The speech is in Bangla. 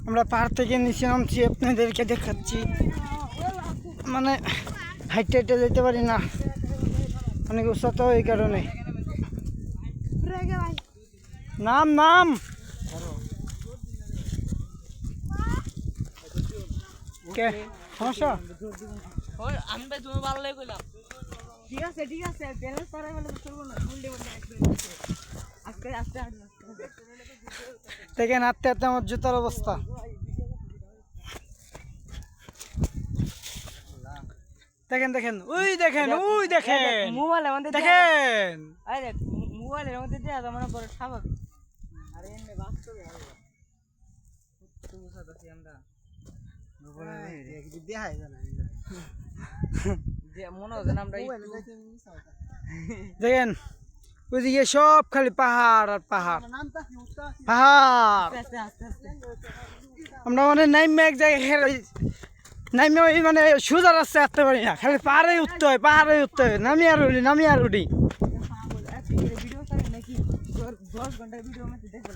আমরা পাহাড় থেকে নিচে নামছি, আপনাদেরকে দেখাচ্ছি। মানে হাইটে হাইটে যেতে পারি না, অনেক উচ্চতা এই কারণে। নাম নাম কে সমস্যা? আমি ভাই তুমি ভালো লাগে কইলাম। ঠিক আছে ব্যালেন্স করাই বলে চলবো না, মুন্ডে মুন্ডে আস্তে আস্তে দেখেন আস্তে আস্তে আমার জুতার অবস্থা। দেখেন দেখেন ওই দেখেন ওই দেখেন মোবাইলের মধ্যে দেখেন আরে মোবাইলের মধ্যে দেয়া তো মনে করে স্বাভাবিক। আরে এমনি বাস্তবে তুমি সাথে আমরা মনে হচ্ছে আমরা দেখেন ওইদিকে সব খালি পাহাড় আর পাহাড় পাহাড়। আমরা মানে নাইমে এক জায়গায় নাইমে ওই মানে সোজা রাস্তায় আসতে পারি না, খালি পাহাড়ে উঠতে হয়, পাহাড়ে উঠতে হয়, নামি আর উঠি। ভিডিও নাকি 10 ঘন্টা ভিডিও মধ্যে দেখতে